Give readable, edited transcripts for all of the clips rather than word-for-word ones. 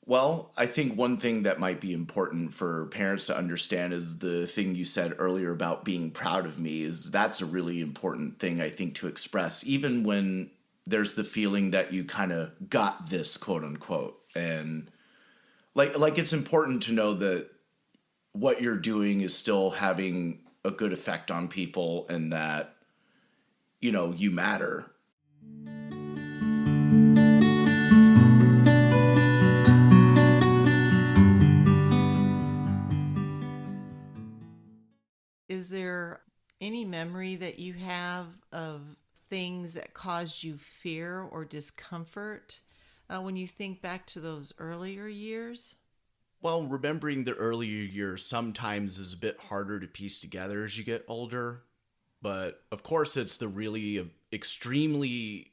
Well, I think one thing that might be important for parents to understand is the thing you said earlier about being proud of me is that's a really important thing I think to express even when there's the feeling that you kind of got this quote unquote and like it's important to know that what you're doing is still having a good effect on people and that you matter. Is there any memory that you have of things that caused you fear or discomfort when you think back to those earlier years? Well, remembering the earlier years sometimes is a bit harder to piece together as you get older. But of course, it's the really extremely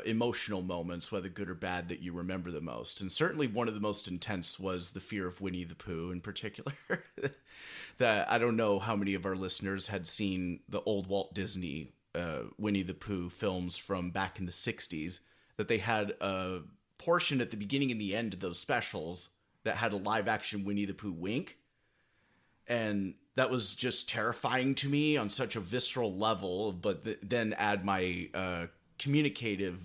emotional moments, whether good or bad, that you remember the most. And certainly one of the most intense was the fear of Winnie the Pooh in particular. That I don't know how many of our listeners had seen the old Walt Disney Winnie the Pooh films from back in the 60s, that they had a portion at the beginning and the end of those specials that had a live action Winnie the Pooh wink. And that was just terrifying to me on such a visceral level, but then add my communicative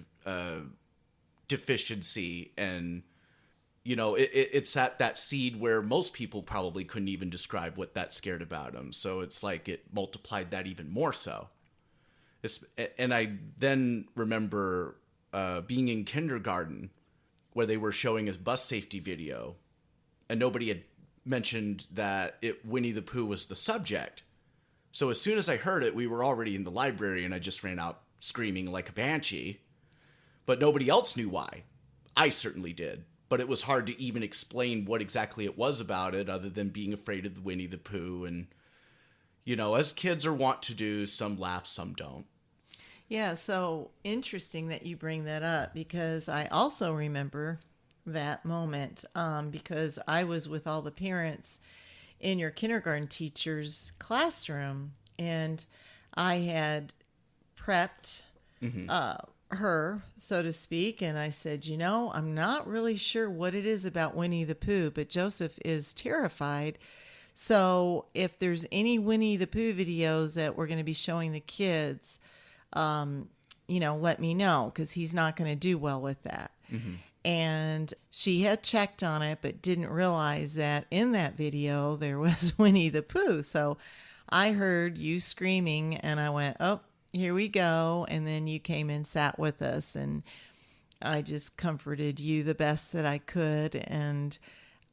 deficiency and it's at that seed where most people probably couldn't even describe what that scared about them. So it's like it multiplied that even more so. And I then remember being in kindergarten where they were showing a bus safety video and nobody had mentioned that Winnie the Pooh was the subject. So as soon as I heard it, we were already in the library and I just ran out screaming like a banshee. But nobody else knew why. I certainly did. But it was hard to even explain what exactly it was about it other than being afraid of the Winnie the Pooh. And, as kids are wont to do, some laugh, some don't. Yeah, so interesting that you bring that up because I also remember that moment because I was with all the parents in your kindergarten teacher's classroom and I had prepped her, so to speak, and I said, I'm not really sure what it is about Winnie the Pooh, but Joseph is terrified. So if there's any Winnie the Pooh videos that we're going to be showing the kids, let me know because he's not going to do well with that. Mm-hmm. And she had checked on it, but didn't realize that in that video there was Winnie the Pooh. So I heard you screaming and I went, oh, here we go. And then you came and sat with us and I just comforted you the best that I could. And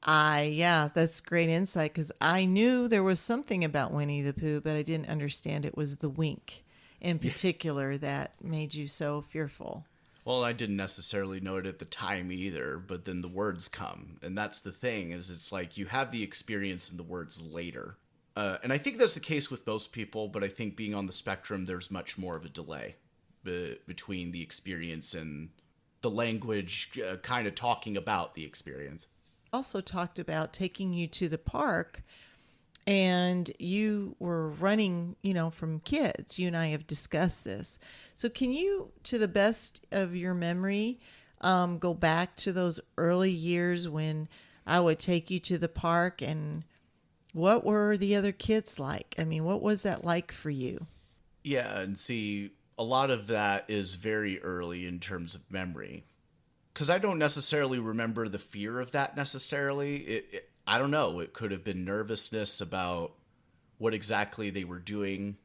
that's great insight because I knew there was something about Winnie the Pooh, but I didn't understand it was the wink in particular that made you so fearful. Well, I didn't necessarily know it at the time either, but then the words come. And that's the thing, is it's like you have the experience and the words later. And I think that's the case with most people, but I think being on the spectrum, there's much more of a delay between the experience and the language kind of talking about the experience. Also talked about taking you to the park and you were running, from kids. You and I have discussed this. So can you, to the best of your memory, go back to those early years when I would take you to the park and what were the other kids like? I mean, what was that like for you? Yeah, and see, a lot of that is very early in terms of memory. Because I don't necessarily remember the fear of that necessarily. I don't know. It could have been nervousness about what exactly they were doing.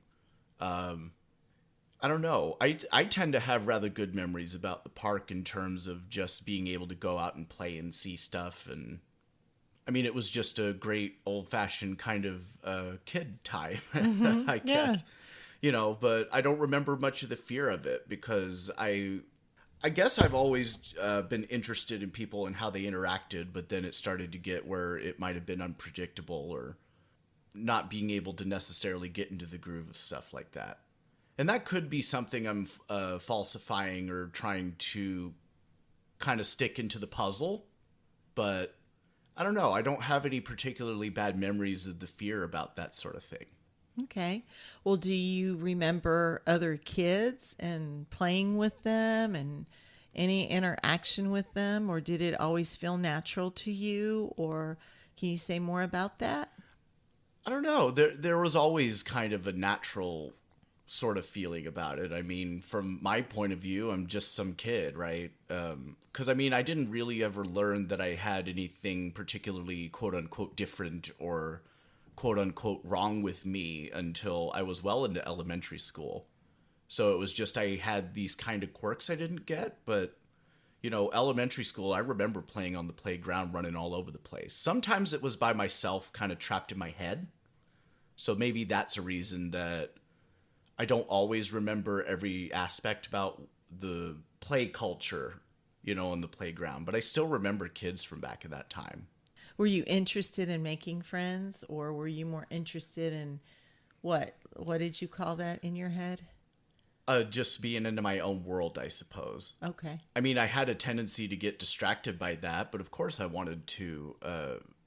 I don't know. I tend to have rather good memories about the park in terms of just being able to go out and play and see stuff. And I mean, it was just a great old-fashioned kind of kid time, I guess. Yeah. But I don't remember much of the fear of it because I guess I've always been interested in people and how they interacted, but then it started to get where it might have been unpredictable or not being able to necessarily get into the groove of stuff like that. And that could be something I'm falsifying or trying to kind of stick into the puzzle, but I don't know. I don't have any particularly bad memories of the fear about that sort of thing. Okay. Well, do you remember other kids and playing with them and any interaction with them, or did it always feel natural to you? Or can you say more about that? I don't know. There was always kind of a natural sort of feeling about it. I mean, from my point of view, I'm just some kid, right? Because I mean, I didn't really ever learn that I had anything particularly quote unquote different or quote unquote wrong with me until I was well into elementary school. So it was just I had these kind of quirks I didn't get, but elementary school, I remember playing on the playground, running all over the place. Sometimes it was by myself, kind of trapped in my head. So maybe that's a reason that I don't always remember every aspect about the play culture, on the playground, but I still remember kids from back in that time. Were you interested in making friends, or were you more interested in what did you call that in your head? Just being into my own world, I suppose. Okay. I mean, I had a tendency to get distracted by that, but of course I wanted to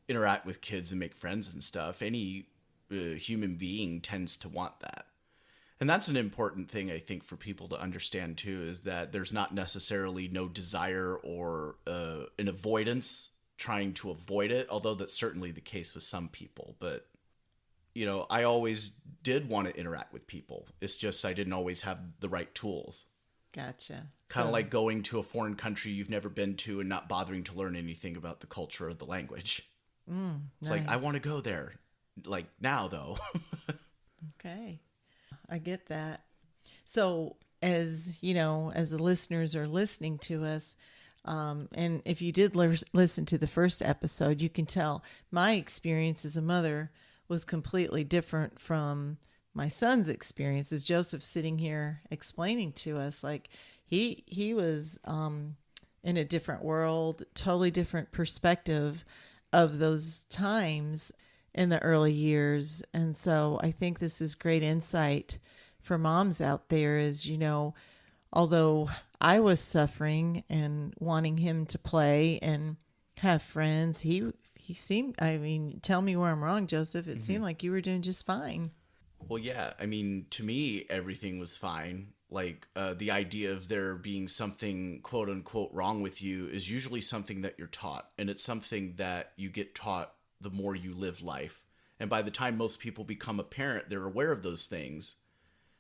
interact with kids and make friends and stuff. Any human being tends to want that. And that's an important thing, I think, for people to understand, too, is that there's not necessarily no desire or an avoidance trying to avoid it, although that's certainly the case with some people. But, I always did want to interact with people. It's just I didn't always have the right tools. Gotcha. Kind of like going to a foreign country you've never been to and not bothering to learn anything about the culture or the language. It's like, I nice. want to go there. Like now, though. Okay. I get that. So, as you know, as the listeners are listening to us, and if you did listen to the first episode, you can tell my experience as a mother was completely different from my son's experience. As Joseph sitting here explaining to us, like he was in a different world, totally different perspective of those times in the early years. And so I think this is great insight for moms out there is, although I was suffering and wanting him to play and have friends, he seemed, I mean, tell me where I'm wrong, Joseph. It seemed like you were doing just fine. Well, yeah. I mean, to me, everything was fine. Like, the idea of there being something quote unquote wrong with you is usually something that you're taught. And it's something that you get taught the more you live life. And by the time most people become a parent, they're aware of those things,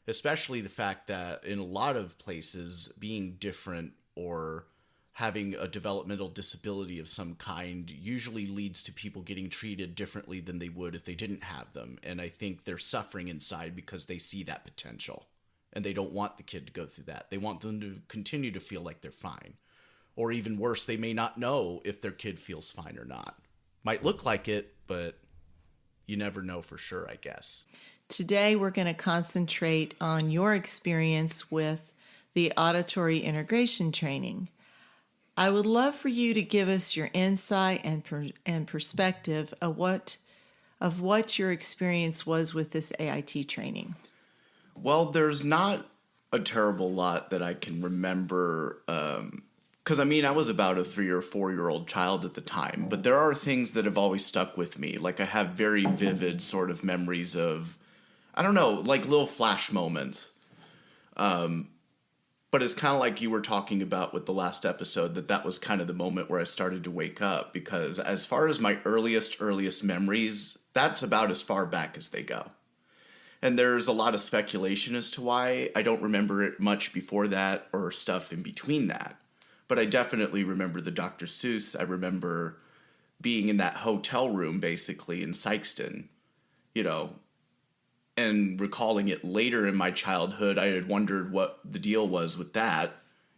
especially the fact that in a lot of places, being different or having a developmental disability of some kind usually leads to people getting treated differently than they would if they didn't have them. And I think they're suffering inside because they see that potential and they don't want the kid to go through that. They want them to continue to feel like they're fine. Or even worse, they may not know if their kid feels fine or not. Might look like it, but you never know for sure, I guess. Today, we're going to concentrate on your experience with the auditory integration training. I would love for you to give us your insight and perspective of what your experience was with this AIT training. Well, there's not a terrible lot that I can remember. Because I mean, I was about a 3 or 4 year old child at the time, but there are things that have always stuck with me. Like, I have very vivid sort of memories of, I don't know, like little flash moments. But it's kind of like you were talking about with the last episode, that was kind of the moment where I started to wake up, because as far as my earliest memories, that's about as far back as they go. And there's a lot of speculation as to why I don't remember it much before that or stuff in between that. But I definitely remember the Dr. Seuss. I remember being in that hotel room basically in Sykeston, you know, and recalling it later in my childhood. I had wondered what the deal was with that.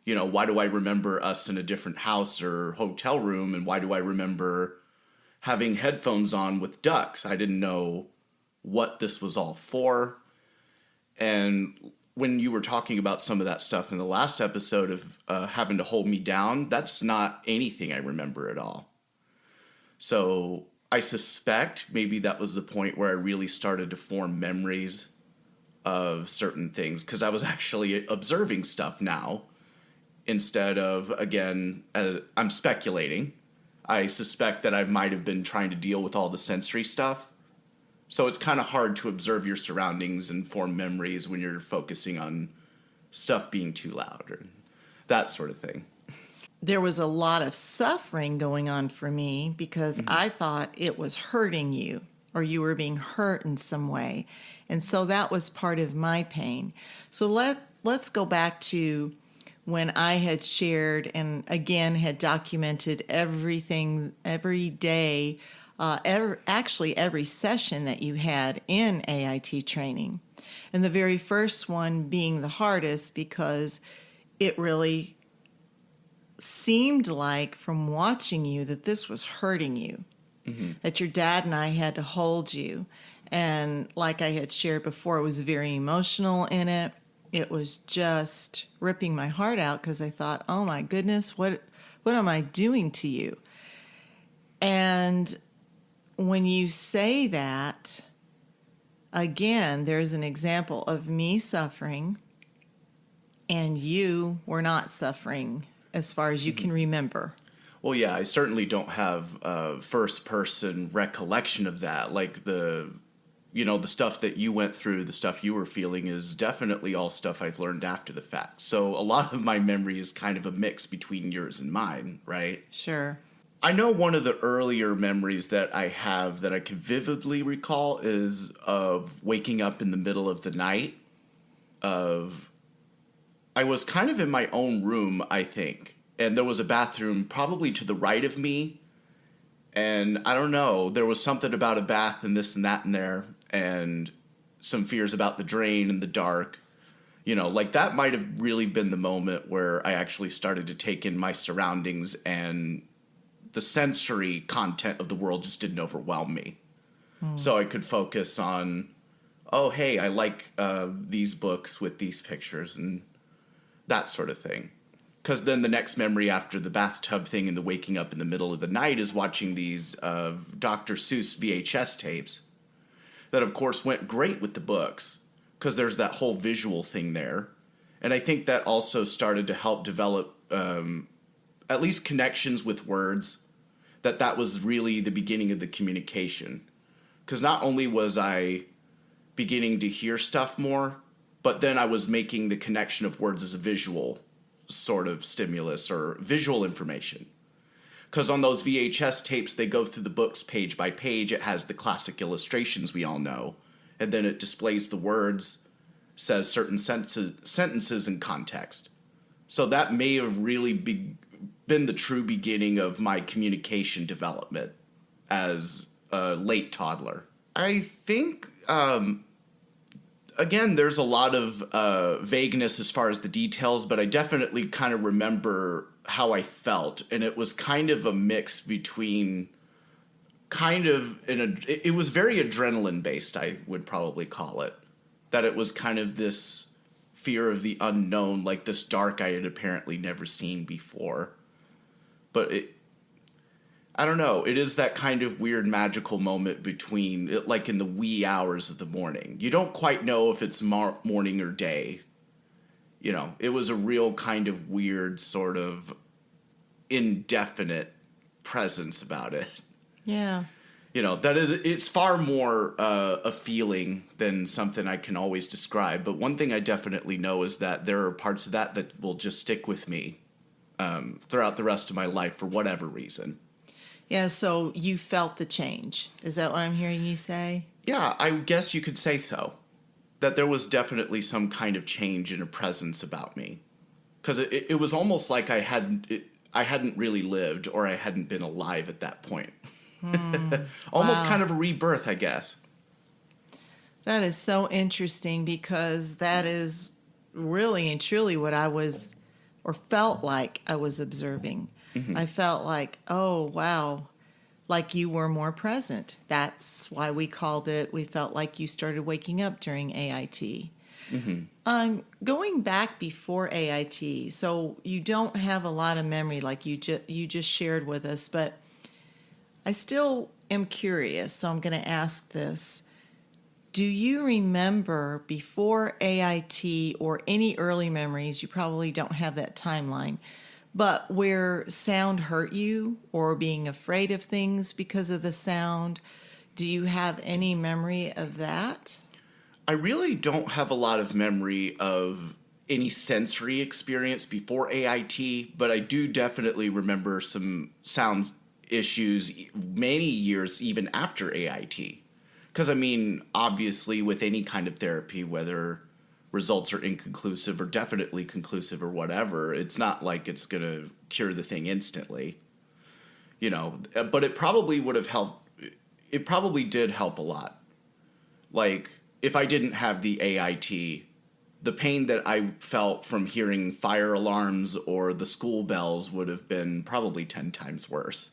You know, why do I remember us in a different house or hotel room? And why do I remember having headphones on with ducks? I didn't know what this was all for. And when you were talking about some of that stuff in the last episode of having to hold me down, that's not anything I remember at all. So I suspect maybe that was the point where I really started to form memories of certain things, because I was actually observing stuff now instead of, again, I'm speculating. I suspect that I might have been trying to deal with all the sensory stuff. So it's kind of hard to observe your surroundings and form memories when you're focusing on stuff being too loud or that sort of thing. there was a lot of suffering going on for me because I thought it was hurting you or you were being hurt in some way. And so that was part of my pain. So let's go back to when I had shared and again had documented everything every day, actually every session that you had in AIT training. And the very first one being the hardest because it really seemed like from watching you that this was hurting you, that your dad and I had to hold you. And like I had shared before, it was very emotional in it. It was just ripping my heart out because I thought, oh my goodness, what am I doing to you? And when you say that, again, there's an example of me suffering and you were not suffering as far as you can remember. Well, yeah, I certainly don't have a first-person recollection of that. Like the stuff that you went through, the stuff you were feeling is definitely all stuff I've learned after the fact. So a lot of my memory is kind of a mix between yours and mine, right? Sure. I know one of the earlier memories that I have that I can vividly recall is of waking up in the middle of the night. I was kind of in my own room, I think, and there was a bathroom probably to the right of me. And I don't know, there was something about a bath and this and that in there, and some fears about the drain in the dark. Like that might have really been the moment where I actually started to take in my surroundings and the sensory content of the world just didn't overwhelm me. So I could focus on, oh, hey, I like these books with these pictures and that sort of thing. Because then the next memory after the bathtub thing and the waking up in the middle of the night is watching these Dr. Seuss VHS tapes that, of course, went great with the books because there's that whole visual thing there. And I think that also started to help develop at least connections with words, that was really the beginning of the communication. Because not only was I beginning to hear stuff more, but then I was making the connection of words as a visual sort of stimulus or visual information. Because on those VHS tapes, they go through the books page by page. It has the classic illustrations we all know. And then it displays the words, says certain sentences in context. So that may have really been the true beginning of my communication development as a late toddler. I think... Again, there's a lot of vagueness as far as the details, but I definitely kind of remember how I felt. And it was kind of a mix between it was very adrenaline based, I would probably call it. That it was kind of this fear of the unknown, like this dark I had apparently never seen before. But I don't know. It is that kind of weird magical moment between, like in the wee hours of the morning. You don't quite know if it's morning or day. It was a real kind of weird sort of indefinite presence about it. Yeah. It's far more a feeling than something I can always describe. But one thing I definitely know is that there are parts of that will just stick with me throughout the rest of my life for whatever reason. Yeah, so you felt the change. Is that what I'm hearing you say? Yeah, I guess you could say so. That there was definitely some kind of change in a presence about me. Because it was almost like I hadn't really lived or I hadn't been alive at that point. Almost Wow. kind of a rebirth, I guess. That is so interesting because that is really and truly what I was or felt like I was observing. I felt like, oh, wow, like you were more present. That's why we felt like you started waking up during AIT. Going back before AIT, so you don't have a lot of memory like you just shared with us, but I still am curious, so I'm going to ask this. Do you remember before AIT or any early memories, you probably don't have that timeline, but where sound hurt you or being afraid of things because of the sound? Do you have any memory of that? I really don't have a lot of memory of any sensory experience before AIT, but I do definitely remember some sounds issues many years even after AIT. Because, I mean, obviously, with any kind of therapy, whether results are inconclusive or definitely conclusive or whatever, it's not like it's going to cure the thing instantly, but it probably would have helped. It probably did help a lot. Like, if I didn't have the AIT, the pain that I felt from hearing fire alarms or the school bells would have been probably 10 times worse.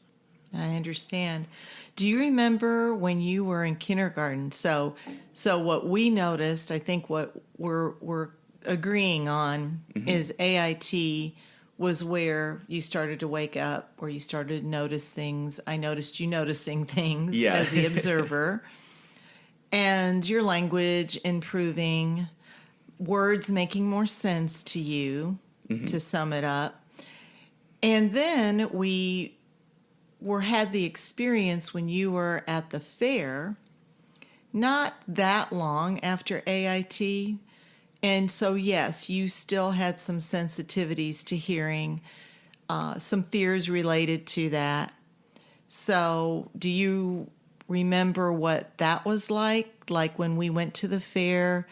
I understand. Do you remember when you were in kindergarten? So what we noticed, I think what we're agreeing on is AIT was where you started to wake up, where you started to notice things. I noticed you noticing things Yeah. as the observer, and your language improving, words making more sense to you, to sum it up. And then we had the experience when you were at the fair, not that long after AIT. And so, yes, you still had some sensitivities to hearing, some fears related to that. So, do you remember what that was like? Like when we went to the fair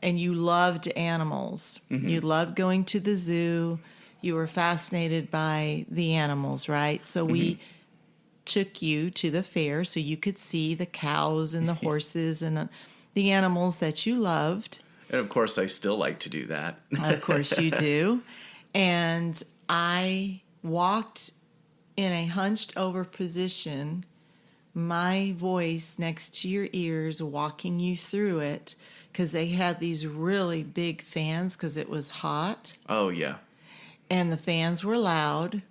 and you loved animals, you loved going to the zoo, you were fascinated by the animals, right? So, we took you to the fair so you could see the cows and the horses and the animals that you loved. And of course, I still like to do that. Of course you do. And I walked in a hunched over position, my voice next to your ears, walking you through it because they had these really big fans because it was hot Oh, yeah. and the fans were loud.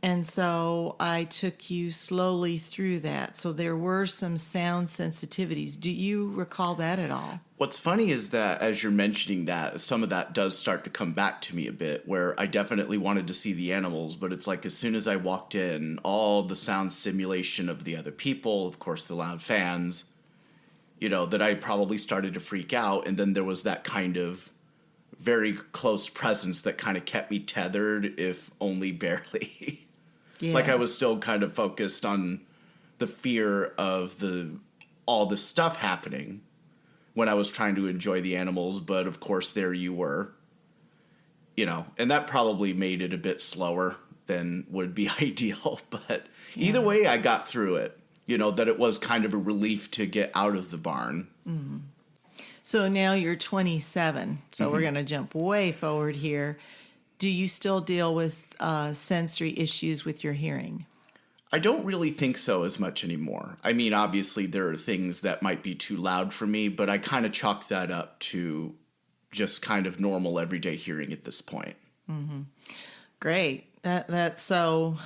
And so I took you slowly through that. So there were some sound sensitivities. Do you recall that at all? What's funny is that as you're mentioning that, some of that does start to come back to me a bit, where I definitely wanted to see the animals, but it's like as soon as I walked in, all the sound simulation of the other people, of course, the loud fans, that I probably started to freak out. And then there was that kind of very close presence that kind of kept me tethered, if only barely. Like I was still kind of focused on the fear of all the stuff happening when I was trying to enjoy the animals, but of course there you were, and that probably made it a bit slower than would be ideal, but either way I got through it, that it was kind of a relief to get out of the barn. Mm-hmm. So now you're 27, so we're going to jump way forward here. Do you still deal with sensory issues with your hearing? I don't really think so as much anymore. I mean, obviously there are things that might be too loud for me, but I kind of chalk that up to just kind of normal everyday hearing at this point. Great. That's so.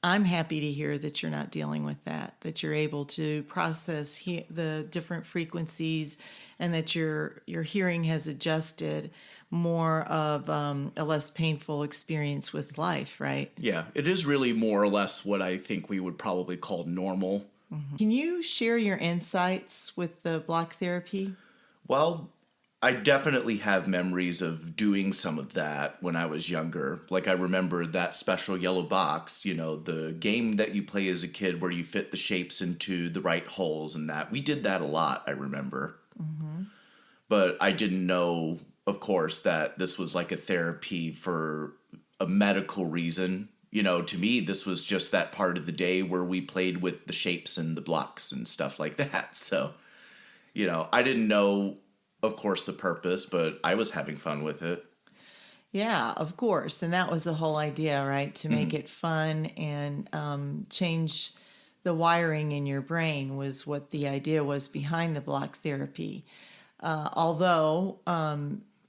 I'm happy to hear that you're not dealing with that. That you're able to process the different frequencies, and that your hearing has adjusted more of a less painful experience with life, right? Yeah, it is really more or less what I think we would probably call normal. Can you share your insights with the block therapy? Well, I definitely have memories of doing some of that when I was younger. Like I remember that special yellow box, the game that you play as a kid where you fit the shapes into the right holes and that. We did that a lot, I remember. But I didn't know, of course, that this was like a therapy for a medical reason. To me, this was just that part of the day where we played with the shapes and the blocks and stuff like that. So, I didn't know, of course, the purpose, but I was having fun with it. Yeah, of course. And that was the whole idea, right? To make it fun and change the wiring in your brain was what the idea was behind the block therapy. Although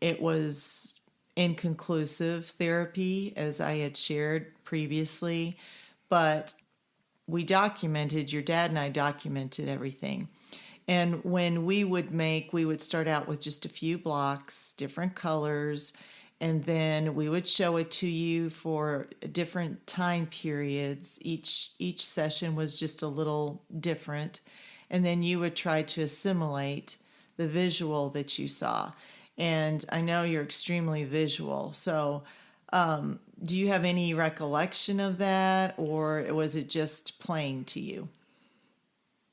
it was inconclusive therapy, as I had shared previously, but your dad and I documented everything. And when we would start out with just a few blocks, different colors, and then we would show it to you for different time periods. Each session was just a little different. And then you would try to assimilate the visual that you saw. And I know you're extremely visual. So, do you have any recollection of that, or was it just plain to you?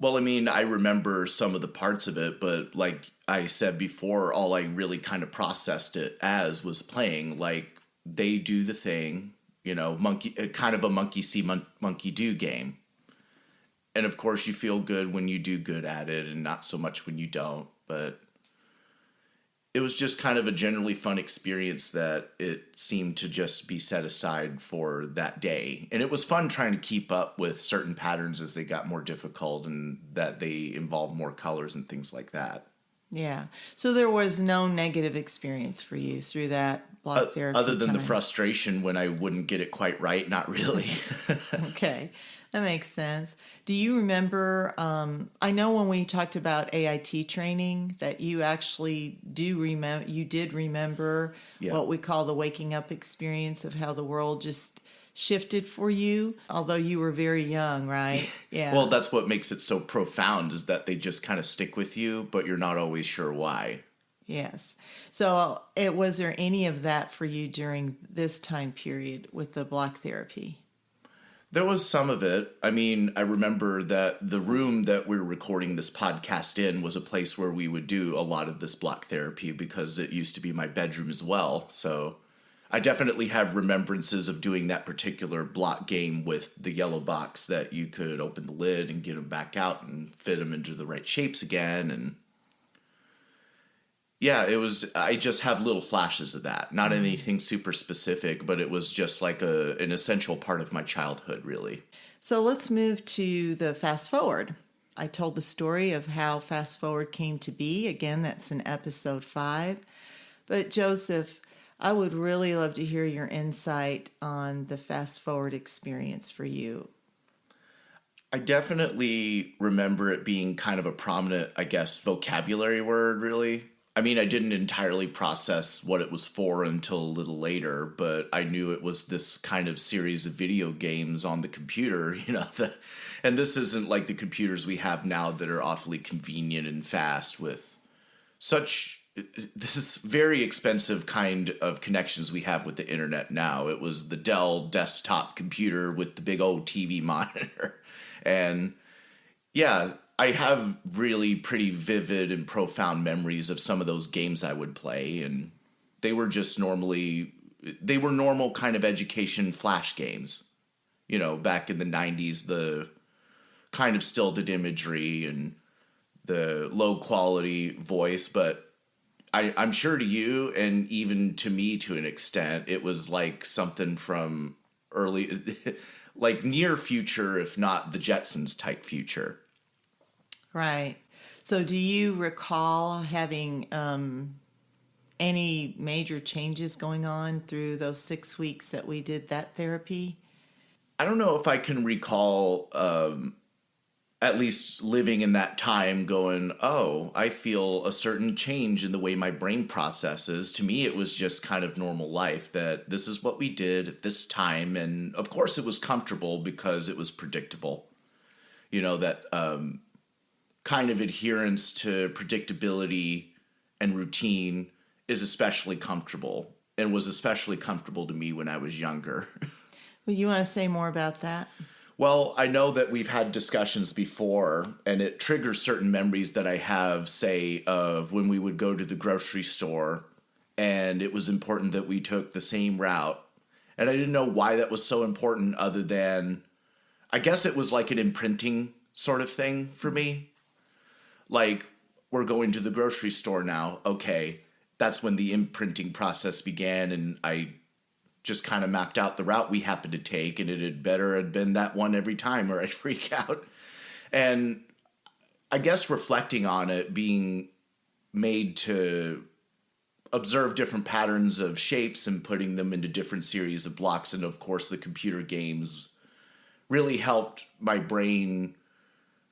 Well, I mean, I remember some of the parts of it, but like I said before, all I really kind of processed it as was playing. Like they do the thing, monkey, kind of a monkey see, monkey do game. And of course, you feel good when you do good at it, and not so much when you don't. But it was just kind of a generally fun experience that it seemed to just be set aside for that day. And it was fun trying to keep up with certain patterns as they got more difficult and that they involved more colors and things like that. Yeah. So there was no negative experience for you through that block Other therapy than the time. frustration when I wouldn't get it quite right, not really. Okay, that makes sense. Do you remember? I know when we talked about AIT training that you actually do remember. You did remember Yeah. what we call the waking up experience of how the world just shifted for you, although you were very young, right? Well, Yeah. that's what makes it so profound is that they just kind of stick with you, but you're not always sure why. Yes. So, it was there any of that for you during this time period with the block therapy? There was some of it. I mean, I remember that the room that we're recording this podcast in was a place where we would do a lot of this block therapy because it used to be my bedroom as well. So I definitely have remembrances of doing that particular block game with the yellow box that you could open the lid and get them back out and fit them into the right shapes again. And yeah, it was, I just have little flashes of that. Not anything super specific, but it was just like an essential part of my childhood, really. So let's move to the fast forward. I told the story of how fast forward came to be. Again, that's in episode 5. But Joseph, I would really love to hear your insight on the fast forward experience for you. I definitely remember it being kind of a prominent, I guess, vocabulary word, really. I mean, I didn't entirely process what it was for until a little later, but I knew it was this kind of series of video games on the computer, and this isn't like the computers we have now that are awfully convenient and fast with such this is very expensive kind of connections we have with the internet now. It was the Dell desktop computer with the big old TV monitor. And yeah, I have really pretty vivid and profound memories of some of those games I would play, and they were just they were normal kind of education flash games. Back in the 90s, the kind of stilted imagery and the low quality voice, but I'm sure to you and even to me to an extent, it was like something from early, like near future, if not the Jetsons type future. Right. So, do you recall having any major changes going on through those 6 weeks that we did that therapy? I don't know if I can recall at least living in that time going, oh, I feel a certain change in the way my brain processes. To me, it was just kind of normal life that this is what we did at this time. And of course, it was comfortable because it was predictable. That kind of adherence to predictability and routine is especially comfortable and was especially comfortable to me when I was younger. Well, you want to say more about that? Well, I know that we've had discussions before, and it triggers certain memories that I have, say, of when we would go to the grocery store, and it was important that we took the same route. And I didn't know why that was so important, other than I guess it was like an imprinting sort of thing for me. Like, we're going to the grocery store now. Okay, that's when the imprinting process began, and I just kind of mapped out the route we happened to take, and it had better had been that one every time or I'd freak out. And I guess reflecting on it, being made to observe different patterns of shapes and putting them into different series of blocks, and of course the computer games really helped my brain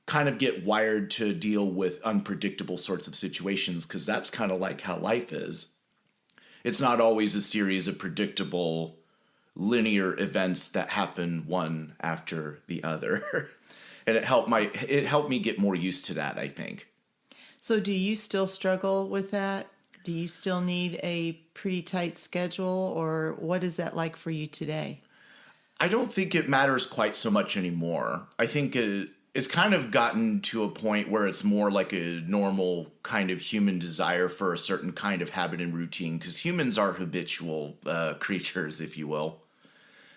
kind of get wired to deal with unpredictable sorts of situations, because that's kind of like how life is. It's not always a series of predictable linear events that happen one after the other. And it helped me get more used to that, I think. So, do you still struggle with that? Do you still need a pretty tight schedule, or what is that like for you today? I don't think it matters quite so much anymore. I think it's kind of gotten to a point where it's more like a normal kind of human desire for a certain kind of habit and routine, because humans are habitual creatures, if you will.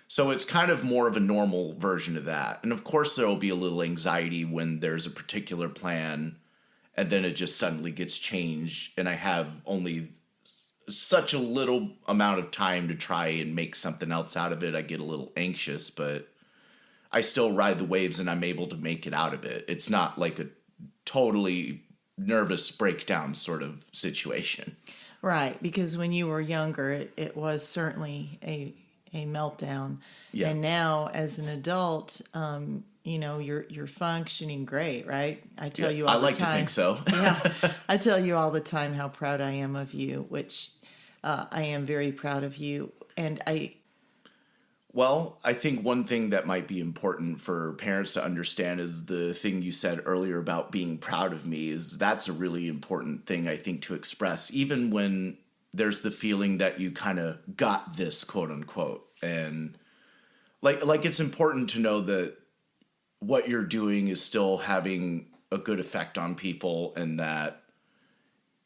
So it's kind of more of a normal version of that. And of course, there will be a little anxiety when there's a particular plan and then it just suddenly gets changed, and I have only such a little amount of time to try and make something else out of it. I get a little anxious, but I still ride the waves and I'm able to make it out of it. It's not like a totally nervous breakdown sort of situation. Right, because when you were younger, it was certainly a meltdown, Yeah. and now as an adult, you're functioning great, right? I Yeah, tell you I all the like to time. think so. Yeah, I tell you all the time how proud I am of you, which I am very proud of you, and Well, I think one thing that might be important for parents to understand is the thing you said earlier about being proud of me. Is that's a really important thing, I think, to express, even when there's the feeling that you kind of got this, quote unquote. And like it's important to know that what you're doing is still having a good effect on people, and that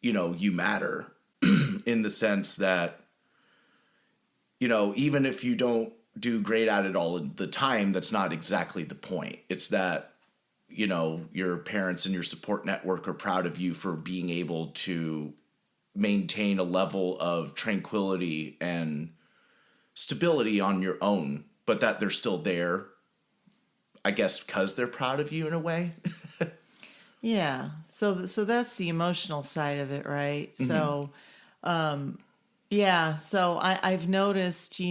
you matter in the sense that even if you don't do great at it all the time, that's not exactly the point. It's that, your parents and your support network are proud of you for being able to maintain a level of tranquility and stability on your own, but that they're still there, I guess, because they're proud of you in a way. yeah. So that's the emotional side of it, right? So yeah. So I've noticed,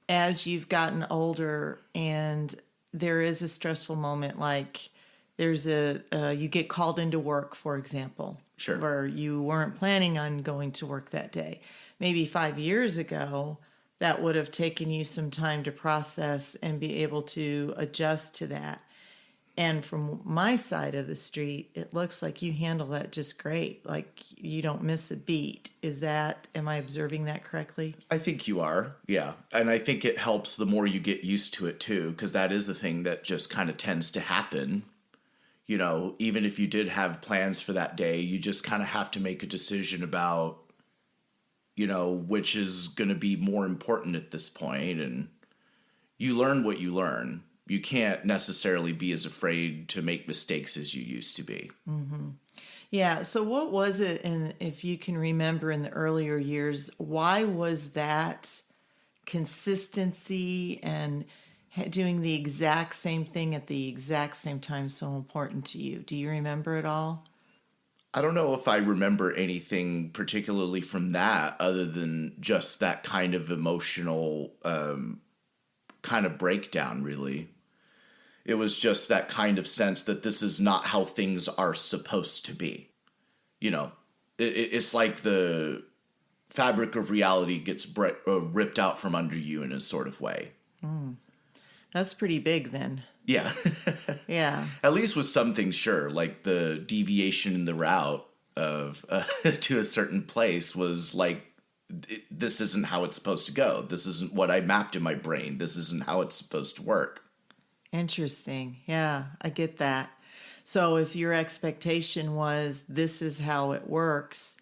as you've gotten older and there is a stressful moment, like there's you get called into work, for example, Sure. where you weren't planning on going to work that day. Maybe 5 years ago, that would have taken you some time to process and be able to adjust to that. And from my side of the street, it looks like you handle that just great. Like you don't miss a beat. Am I observing that correctly? I think you are, yeah. And I think it helps the more you get used to it too, because that is the thing that just kind of tends to happen. Even if you did have plans for that day, you just kind of have to make a decision about, which is going to be more important at this point. And you learn what you learn. You can't necessarily be as afraid to make mistakes as you used to be. Yeah. So, what was it, and if you can remember in the earlier years, why was that consistency and doing the exact same thing at the exact same time so important to you? Do you remember it all? I don't know if I remember anything particularly from that other than just that kind of emotional kind of breakdown, really. It was just that kind of sense that this is not how things are supposed to be. You know, it's like the fabric of reality gets ripped out from under you in a sort of way. That's pretty big then. Yeah. Yeah. At least with some things, sure. Like the deviation in the route of to a certain place was like, this isn't how it's supposed to go. This isn't what I mapped in my brain. This isn't how it's supposed to work. Interesting. Yeah, I get that. So if your expectation was this is how it works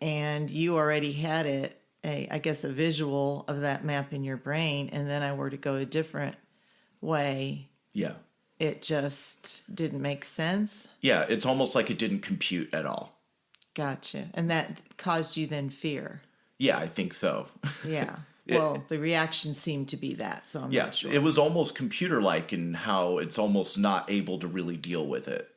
and you already had I guess a visual of that map in your brain, and then I were to go a different way, Yeah. it just didn't make sense. Yeah. It's almost like it didn't compute at all. Gotcha. And that caused you then fear. Yeah, I think so. Yeah. It- Well, the reaction seemed to be that, so I'm Yeah, not sure. it was almost computer-like in how it's almost not able to really deal with it.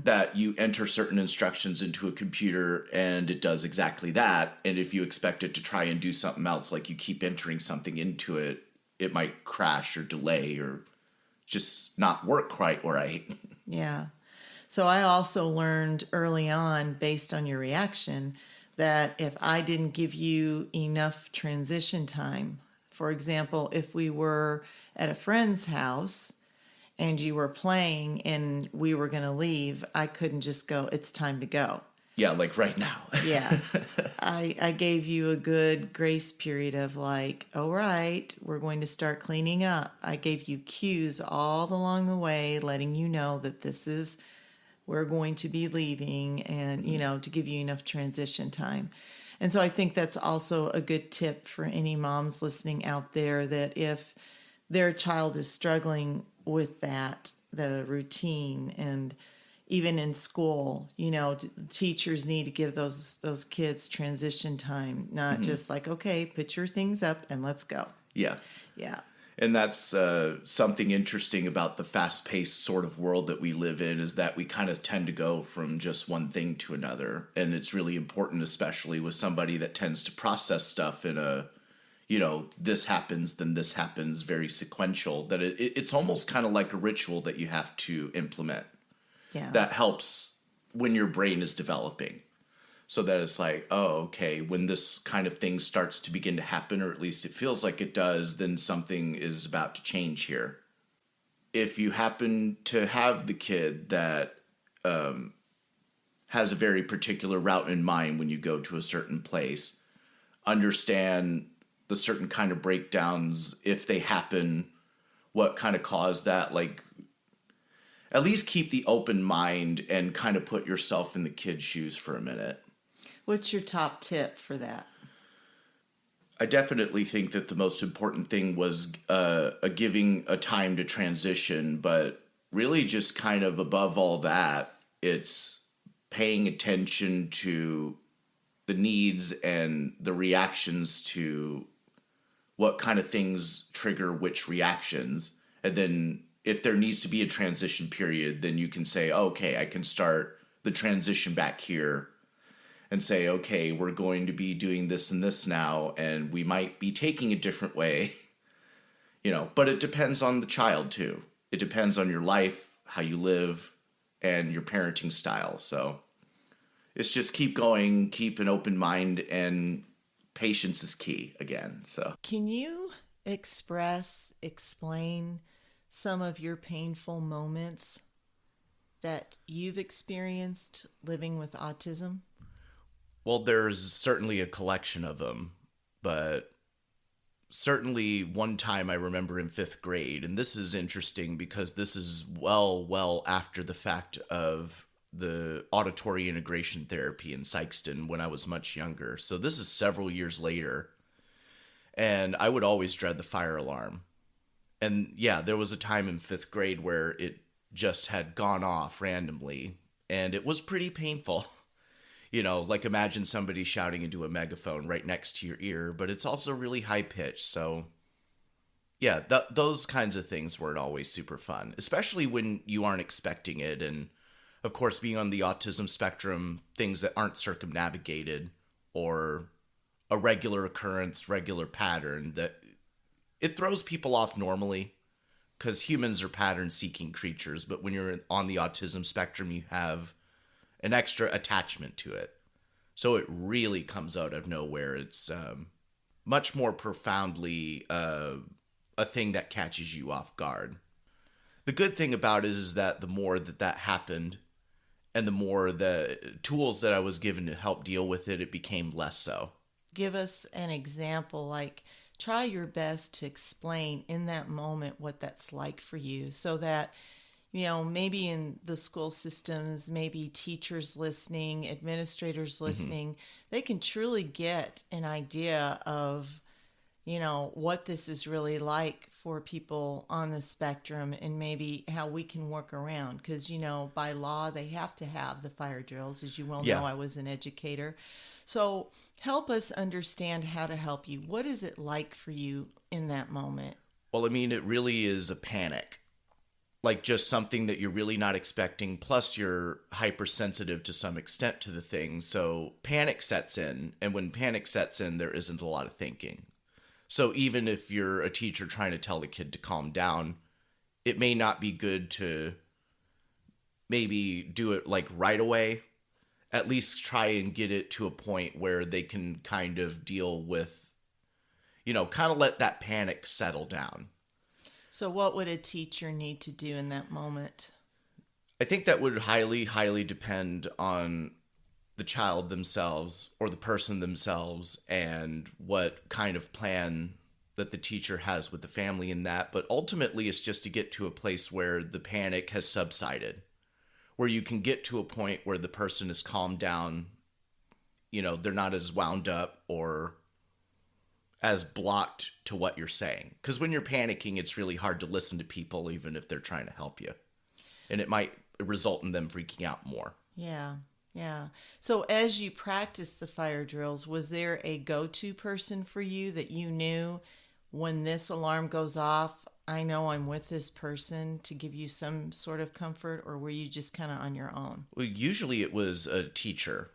That you enter certain instructions into a computer and it does exactly that. And if you expect it to try and do something else, like you keep entering something into it, it might crash or delay or just not work quite right. Yeah. So I also learned early on, based on your reaction, that if I didn't give you enough transition time, for example, if we were at a friend's house and you were playing and we were going to leave, I couldn't just go, it's time to go. Yeah, like right now. Yeah. I gave you a good grace period of like, all right, we're going to start cleaning up. I gave you cues all along the way, letting you know that we're going to be leaving and, to give you enough transition time. And so I think that's also a good tip for any moms listening out there, that if their child is struggling with that, the routine, and even in school, teachers need to give those kids transition time, not just like, okay, put your things up and let's go. Yeah. Yeah. And that's something interesting about the fast-paced sort of world that we live in, is that we kind of tend to go from just one thing to another. And it's really important, especially with somebody that tends to process stuff in a, this happens, then this happens, very sequential, that it's almost kind of like a ritual that you have to implement. Yeah. That helps when your brain is developing. So that it's like, oh, okay, when this kind of thing starts to begin to happen, or at least it feels like it does, then something is about to change here. If you happen to have the kid that has a very particular route in mind when you go to a certain place, understand the certain kind of breakdowns, if they happen, what kind of caused that, like, at least keep the open mind and kind of put yourself in the kid's shoes for a minute. What's your top tip for that? I definitely think that the most important thing was giving a time to transition, but really just kind of above all that, it's paying attention to the needs and the reactions to what kind of things trigger which reactions. And then if there needs to be a transition period, then you can say, okay, I can start the transition back here and say, okay, we're going to be doing this and this now, and we might be taking a different way, but it depends on the child too. It depends on your life, how you live, and your parenting style. So it's just keep going, keep an open mind, and patience is key again. So Can you explain some of your painful moments that you've experienced living with autism? well, there's certainly a collection of them, but certainly one time I remember in fifth grade, and this is interesting because this is well after the fact of the auditory integration therapy in Sykeston when I was much younger. So this is several years later, and I would always dread the fire alarm. And yeah, there was a time in fifth grade where it just had gone off randomly, and it was pretty painful. Like imagine somebody shouting into a megaphone right next to your ear, but it's also really high pitched. So yeah, those kinds of things weren't always super fun, especially when you aren't expecting it. And of course, being on the autism spectrum, things that aren't circumnavigated or a regular occurrence, regular pattern, that it throws people off normally, because humans are pattern seeking creatures. But when you're on the autism spectrum, you have an extra attachment to it. So it really comes out of nowhere. It's much more profoundly a thing that catches you off guard. The good thing about it is that the more that happened, and the more the tools that I was given to help deal with it, it became less so. Give us an example, like try your best to explain in that moment what that's like for you, so that maybe in the school systems, maybe teachers listening, administrators listening, they can truly get an idea of, what this is really like for people on the spectrum, and maybe how we can work around. Because, by law, they have to have the fire drills. As you well know, Yeah. I was an educator. So help us understand how to help you. What is it like for you in that moment? Well, I mean, it really is a panic. Like just something that you're really not expecting, plus you're hypersensitive to some extent to the thing. So panic sets in, and when panic sets in, there isn't a lot of thinking. So even if you're a teacher trying to tell the kid to calm down, it may not be good to maybe do it like right away. At least try and get it to a point where they can kind of deal with, kind of let that panic settle down. So what would a teacher need to do in that moment? I think that would highly, highly depend on the child themselves or the person themselves and what kind of plan that the teacher has with the family in that. But ultimately, it's just to get to a place where the panic has subsided, where you can get to a point where the person is calmed down. They're not as wound up or as blocked to what you're saying. Because when you're panicking, it's really hard to listen to people, even if they're trying to help you. And it might result in them freaking out more. Yeah. Yeah. So as you practice the fire drills, was there a go-to person for you that you knew when this alarm goes off, I know I'm with this person, to give you some sort of comfort, or were you just kind of on your own? Well, usually it was a teacher,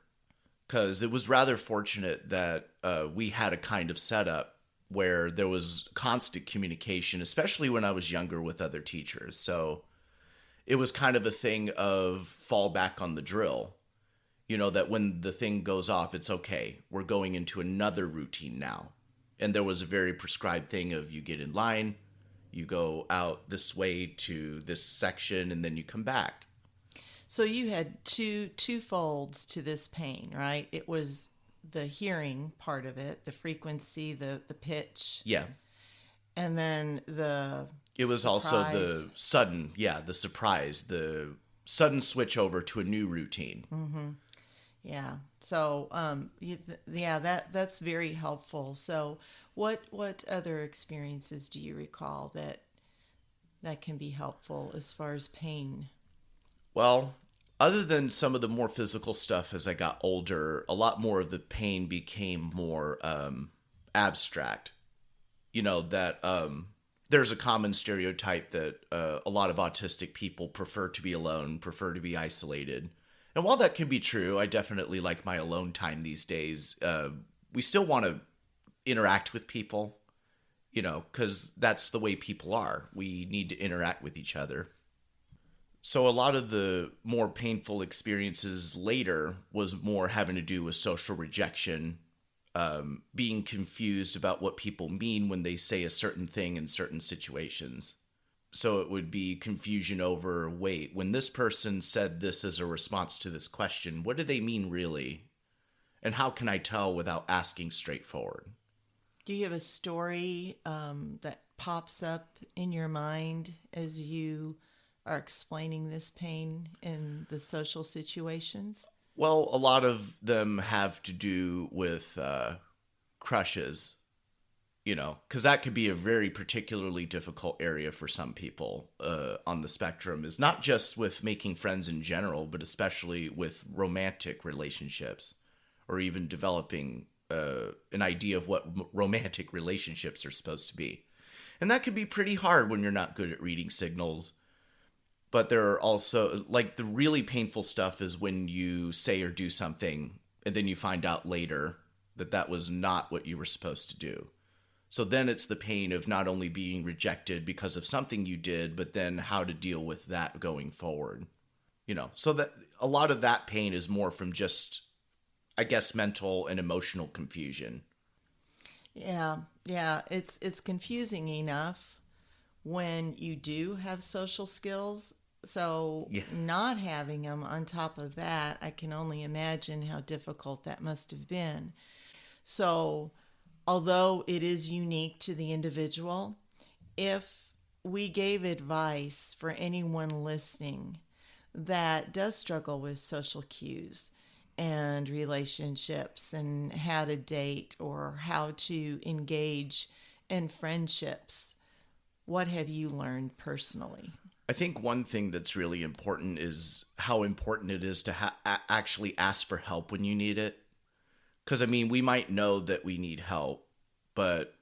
because it was rather fortunate that we had a kind of setup where there was constant communication, especially when I was younger, with other teachers. So it was kind of a thing of fall back on the drill. That when the thing goes off, it's okay. We're going into another routine now. And there was a very prescribed thing of you get in line, you go out this way to this section, and then you come back. So you had two folds to this pain, right? It was the hearing part of it, the frequency, the pitch, Yeah. and then the It was also the surprise. the surprise, the sudden switch over to a new routine. Yeah. So, yeah, that's very helpful. So, what other experiences do you recall that can be helpful as far as pain? Well, other than some of the more physical stuff as I got older, a lot more of the pain became more abstract. That there's a common stereotype that a lot of autistic people prefer to be alone, prefer to be isolated. And while that can be true, I definitely like my alone time these days. We still want to interact with people, because that's the way people are. We need to interact with each other. So a lot of the more painful experiences later was more having to do with social rejection, being confused about what people mean when they say a certain thing in certain situations. So it would be confusion over, wait, when this person said this as a response to this question, what do they mean really? And how can I tell without asking straightforward? Do you have a story that pops up in your mind as you are explaining this pain in the social situations? Well, a lot of them have to do with crushes, because that could be a very particularly difficult area for some people on the spectrum, is not just with making friends in general, but especially with romantic relationships, or even developing an idea of what romantic relationships are supposed to be. And that could be pretty hard when you're not good at reading signals. But there are also, like, the really painful stuff is when you say or do something and then you find out later that that was not what you were supposed to do. So then it's the pain of not only being rejected because of something you did, but then how to deal with that going forward. So that a lot of that pain is more from just, I guess, mental and emotional confusion. Yeah, yeah, it's confusing enough when you do have social skills. So Yeah. not having them on top of that, I can only imagine how difficult that must have been. So, although it is unique to the individual, if we gave advice for anyone listening that does struggle with social cues and relationships and how to date or how to engage in friendships, what have you learned personally? I think one thing that's really important is how important it is to actually ask for help when you need it. Because, I mean, we might know that we need help, but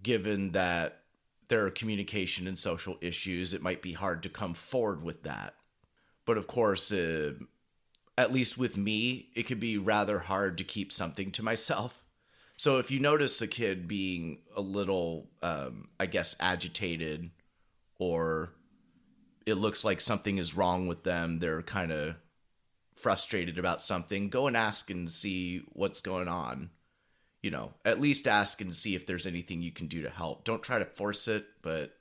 given that there are communication and social issues, it might be hard to come forward with that. But of course, at least with me, it could be rather hard to keep something to myself. So if you notice a kid being a little, I guess, agitated, or it looks like something is wrong with them, they're kind of frustrated about something, go and ask and see what's going on. At least ask and see if there's anything you can do to help. Don't try to force it, but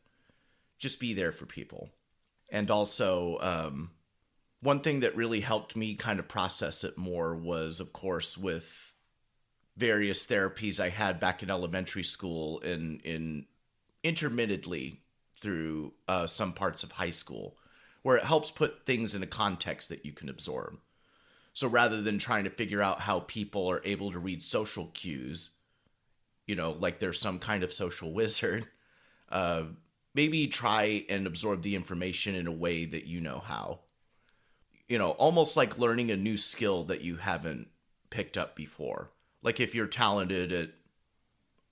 just be there for people. And also, One thing that really helped me kind of process it more was, of course, with various therapies I had back in elementary school and in intermittently through some parts of high school, where it helps put things in a context that you can absorb. So rather than trying to figure out how people are able to read social cues, like they're some kind of social wizard, uh, maybe try and absorb the information in a way that you know how. Almost like learning a new skill that you haven't picked up before. Like if you're talented at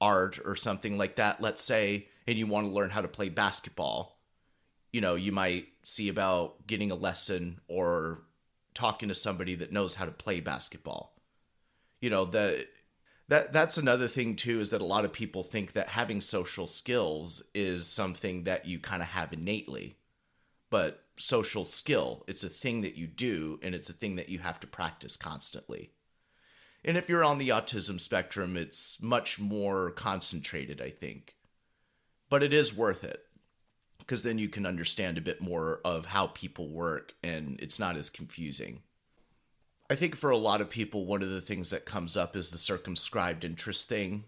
art or something like that, let's say, and you want to learn how to play basketball, you might see about getting a lesson or talking to somebody that knows how to play basketball. That's another thing too, is that a lot of people think that having social skills is something that you kind of have innately. But social skill, it's a thing that you do, and it's a thing that you have to practice constantly. And if you're on the autism spectrum, it's much more concentrated, I think. But it is worth it, because then you can understand a bit more of how people work, and it's not as confusing. I think for a lot of people, one of the things that comes up is the circumscribed interest thing.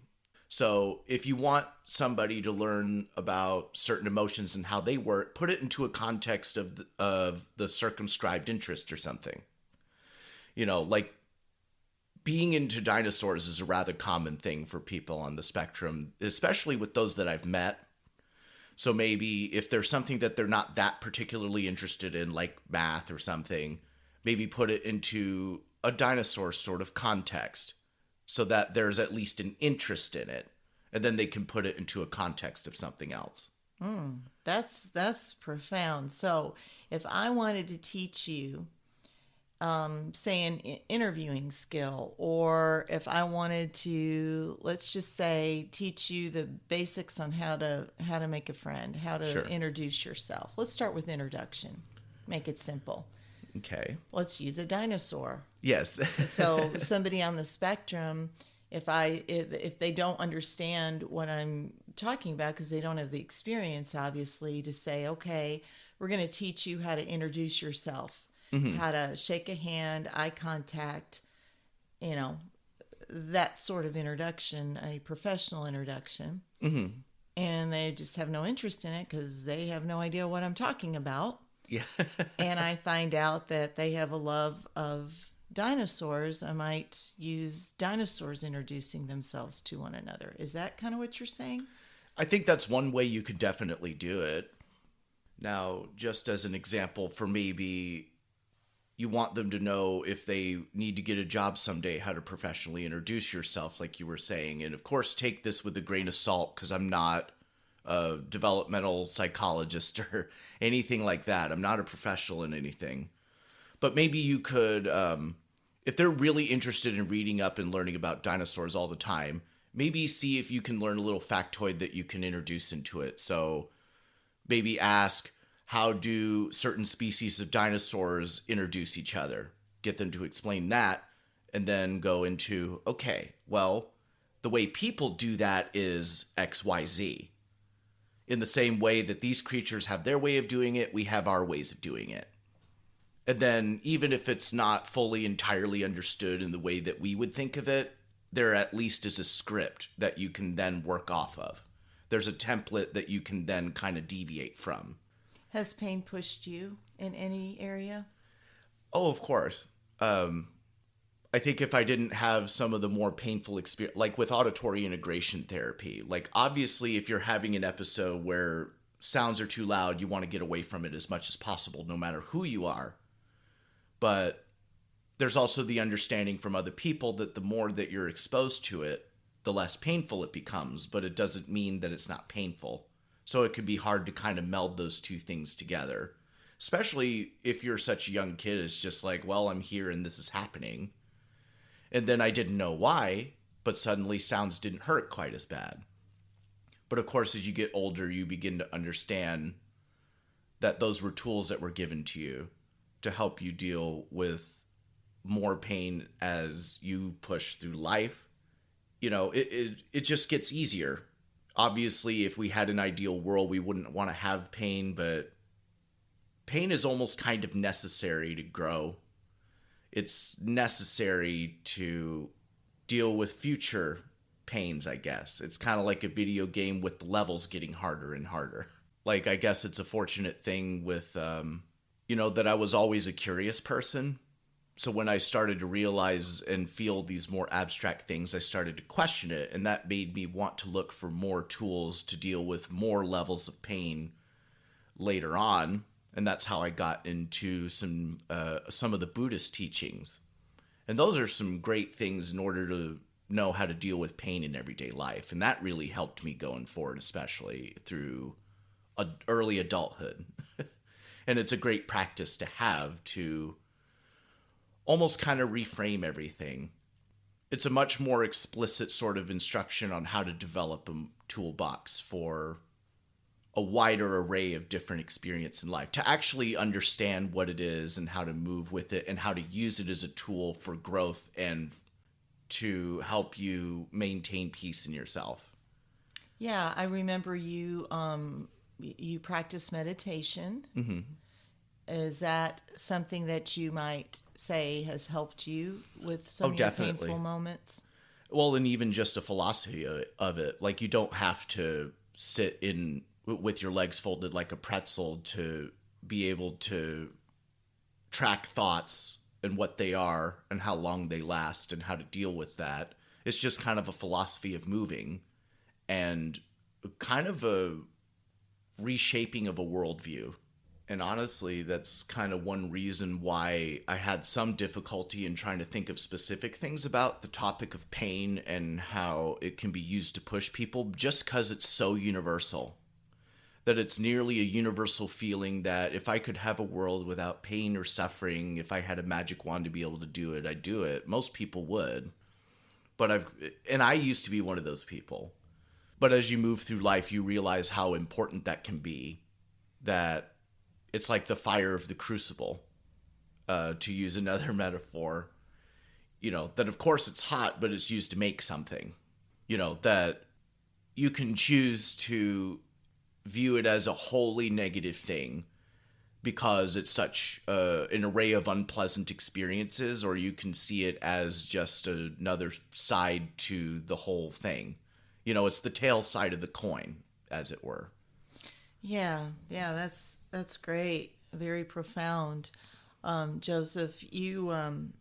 So if you want somebody to learn about certain emotions and how they work, put it into a context of the circumscribed interest or something. Like being into dinosaurs is a rather common thing for people on the spectrum, especially with those that I've met. So maybe if there's something that they're not that particularly interested in, like math or something, maybe put it into a dinosaur sort of context so that there's at least an interest in it. And then they can put it into a context of something else. That's profound. So if I wanted to teach you, say, an interviewing skill, or if I wanted to, let's just say, teach you the basics on how to make a friend, how to Sure. introduce yourself. Let's start with introduction. Make it simple. Okay. Let's use a dinosaur. Yes. So somebody on the spectrum, if they don't understand what I'm talking about, because they don't have the experience, obviously, to say, okay, we're going to teach you how to introduce yourself, how to shake a hand, eye contact, that sort of introduction, a professional introduction. And they just have no interest in it because they have no idea what I'm talking about. Yeah. And I find out that they have a love of dinosaurs. I might use dinosaurs introducing themselves to one another. Is that kind of what you're saying? I think that's one way you could definitely do it. Now, just as an example, for maybe you want them to know if they need to get a job someday, how to professionally introduce yourself, like you were saying. And of course, take this with a grain of salt, because I'm not a developmental psychologist or anything like that. I'm not a professional in anything. But maybe you could, if they're really interested in reading up and learning about dinosaurs all the time, maybe see if you can learn a little factoid that you can introduce into it. So maybe ask, how do certain species of dinosaurs introduce each other? Get them to explain that, and then go into, okay, well, the way people do that is XYZ. In the same way that these creatures have their way of doing it, we have our ways of doing it. And then even if it's not fully entirely understood in the way that we would think of it, there at least is a script that you can then work off of. There's a template that you can then kind of deviate from. Has pain pushed you in any area? Oh, of course. I think if I didn't have some of the more painful experience, like with auditory integration therapy, like obviously if you're having an episode where sounds are too loud, you want to get away from it as much as possible, no matter who you are. But there's also the understanding from other people that the more that you're exposed to it, the less painful it becomes, but it doesn't mean that it's not painful. So it could be hard to kind of meld those two things together, especially if you're such a young kid. It's just like, well, I'm here and this is happening. And then I didn't know why, but suddenly sounds didn't hurt quite as bad. But of course, as you get older, you begin to understand that those were tools that were given to you to help you deal with more pain as you push through life. It just gets easier. Obviously, if we had an ideal world, we wouldn't want to have pain, but pain is almost kind of necessary to grow. It's necessary to deal with future pains, I guess. It's kind of like a video game with the levels getting harder and harder. Like, I guess it's a fortunate thing with, that I was always a curious person. So when I started to realize and feel these more abstract things, I started to question it. And that made me want to look for more tools to deal with more levels of pain later on. And that's how I got into some of the Buddhist teachings. And those are some great things in order to know how to deal with pain in everyday life. And that really helped me going forward, especially through early adulthood. And it's a great practice to have to almost kind of reframe everything. It's a much more explicit sort of instruction on how to develop a toolbox for a wider array of different experience in life, to actually understand what it is and how to move with it and how to use it as a tool for growth and to help you maintain peace in yourself. Yeah, I remember you practice meditation. Mm-hmm. Is that something that you might say has helped you with some Oh, of your definitely. painful moments? Well, and even just a philosophy of it. Like, you don't have to sit in with your legs folded like a pretzel to be able to track thoughts and what they are and how long they last and how to deal with that. It's just kind of a philosophy of moving and kind of a reshaping of a worldview. And honestly, that's kind of one reason why I had some difficulty in trying to think of specific things about the topic of pain and how it can be used to push people, just because it's so universal. That it's nearly a universal feeling that if I could have a world without pain or suffering, if I had a magic wand to be able to do it, I'd do it. Most people would. And I used to be one of those people. But as you move through life, you realize how important that can be. That it's like the fire of the crucible, to use another metaphor. That of course it's hot, but it's used to make something. That you can choose to view it as a wholly negative thing because it's such an array of unpleasant experiences, or you can see it as just another side to the whole thing. It's the tail side of the coin, as it were. Yeah, yeah, that's great. Very profound. Joseph, you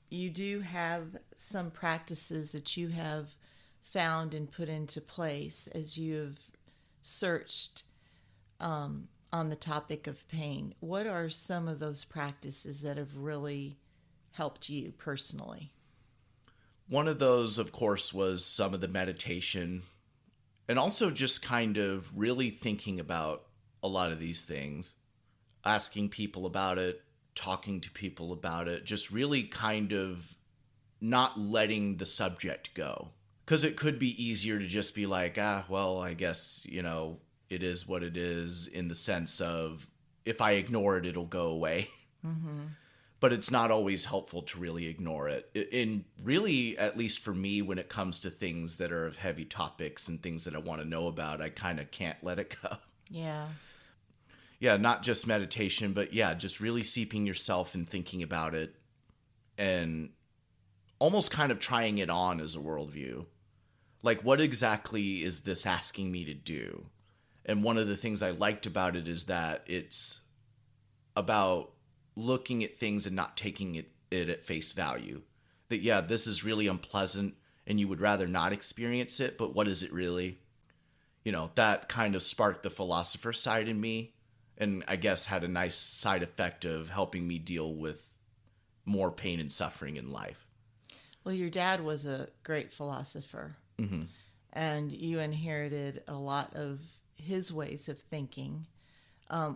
do have some practices that you have found and put into place as you have searched on the topic of pain. What are some of those practices that have really helped you personally? One of those, of course, was some of the meditation and also just kind of really thinking about a lot of these things, asking people about it, talking to people about it, just really kind of not letting the subject go. Because it could be easier to just be like, well, I guess, it is what it is, in the sense of if I ignore it, it'll go away. Mm-hmm. But it's not always helpful to really ignore it. And really, at least for me, when it comes to things that are of heavy topics and things that I want to know about, I kind of can't let it go. Yeah. Yeah, not just meditation, but yeah, just really seeping yourself and thinking about it and almost kind of trying it on as a worldview. Like, what exactly is this asking me to do? And one of the things I liked about it is that it's about looking at things and not taking it at face value. That, yeah, this is really unpleasant and you would rather not experience it, but what is it really? That kind of sparked the philosopher side in me, and I guess had a nice side effect of helping me deal with more pain and suffering in life. Well, your dad was a great philosopher, Mm-hmm. and you inherited a lot of his ways of thinking,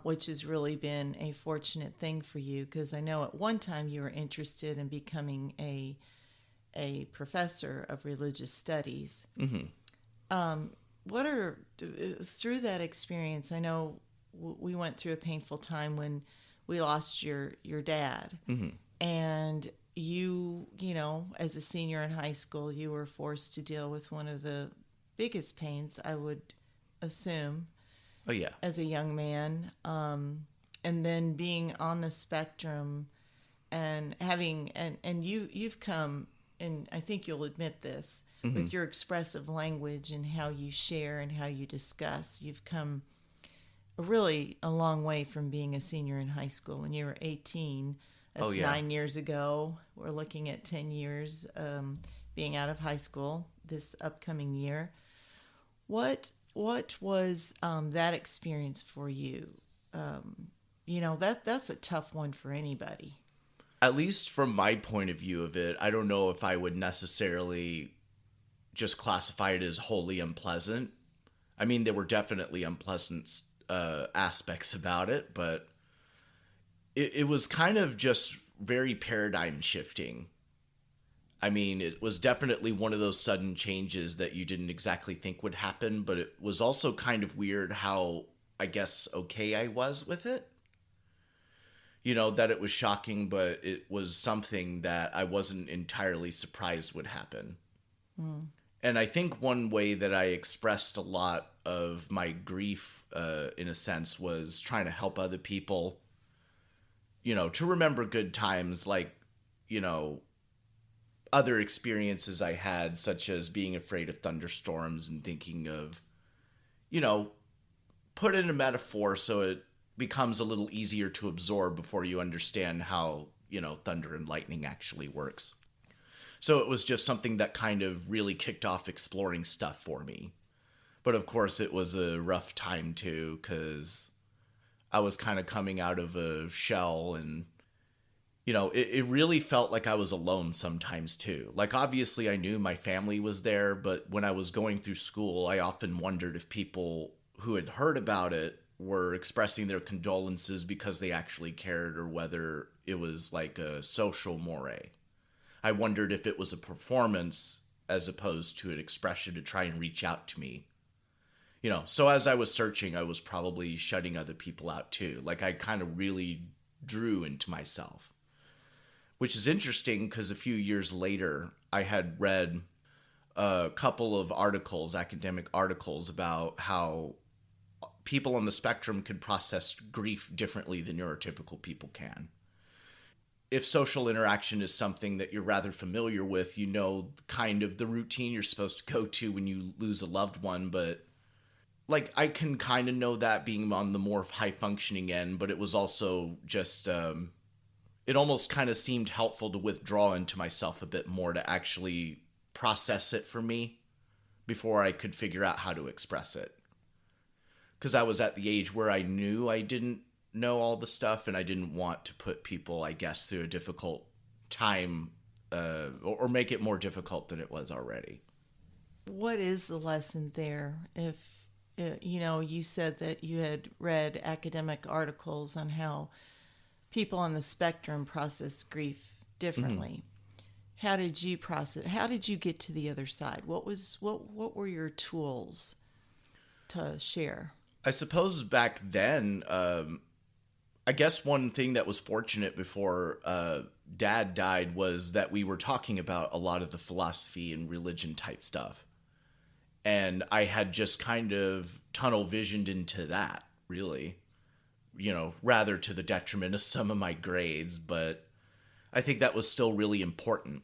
which has really been a fortunate thing for you, because I know at one time you were interested in becoming a professor of religious studies. Mm-hmm. What are through that experience? I know we went through a painful time when we lost your dad, Mm-hmm. and you as a senior in high school, you were forced to deal with one of the biggest pains, I would assume, Oh, yeah. as a young man. and then being on the spectrum and having and you've come, and I think you'll admit this, Hmm. with your expressive language and how you share and how you discuss, you've come really a long way from being a senior in high school when you were 18. Oh That's yeah. 9 years ago. We're looking at 10 years being out of high school this upcoming year. What was that experience for you? That's a tough one for anybody. At least from my point of view of it, I don't know if I would necessarily just classify it as wholly unpleasant. I mean, there were definitely unpleasant aspects about it, but it was kind of just very paradigm shifting. I mean, it was definitely one of those sudden changes that you didn't exactly think would happen, but it was also kind of weird how, I guess, okay I was with it. That it was shocking, but it was something that I wasn't entirely surprised would happen. Mm. And I think one way that I expressed a lot of my grief, in a sense, was trying to help other people, to remember good times, like, you know, other experiences I had, such as being afraid of thunderstorms and thinking of, you know, put in a metaphor so it becomes a little easier to absorb before you understand how, thunder and lightning actually works. So it was just something that kind of really kicked off exploring stuff for me. But of course, it was a rough time too, because I was kind of coming out of a shell, and it really felt like I was alone sometimes too. Like, obviously, I knew my family was there, but when I was going through school, I often wondered if people who had heard about it were expressing their condolences because they actually cared, or whether it was like a social moray. I wondered if it was a performance as opposed to an expression to try and reach out to me. So as I was searching, I was probably shutting other people out too. Like, I kind of really drew into myself, which is interesting because a few years later, I had read a couple of articles, academic articles, about how people on the spectrum could process grief differently than neurotypical people can. If social interaction is something that you're rather familiar with, kind of the routine you're supposed to go to when you lose a loved one. But like, I can kind of know that being on the more high functioning end, but it was also just it almost kind of seemed helpful to withdraw into myself a bit more to actually process it for me before I could figure out how to express it. Because I was at the age where I knew I didn't know all the stuff, and I didn't want to put people, I guess, through a difficult time, or make it more difficult than it was already. What is the lesson there? If you said that you had read academic articles on how people on the spectrum process grief Mm-hmm. differently. How did you process? How did you get to the other side? What were your tools to share? I suppose back then, I guess one thing that was fortunate before Dad died was that we were talking about a lot of the philosophy and religion type stuff. And I had just kind of tunnel visioned into that, really, rather to the detriment of some of my grades. But I think that was still really important,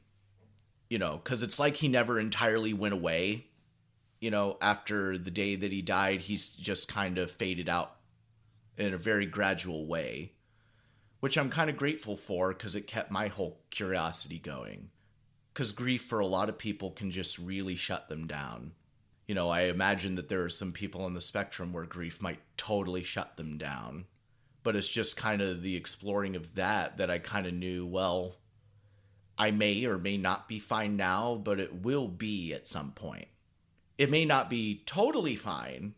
because it's like he never entirely went away. After the day that he died, he's just kind of faded out in a very gradual way, which I'm kind of grateful for because it kept my whole curiosity going. Because grief for a lot of people can just really shut them down. I imagine that there are some people on the spectrum where grief might totally shut them down. But it's just kind of the exploring of that I kind of knew, well, I may or may not be fine now, but it will be at some point. It may not be totally fine,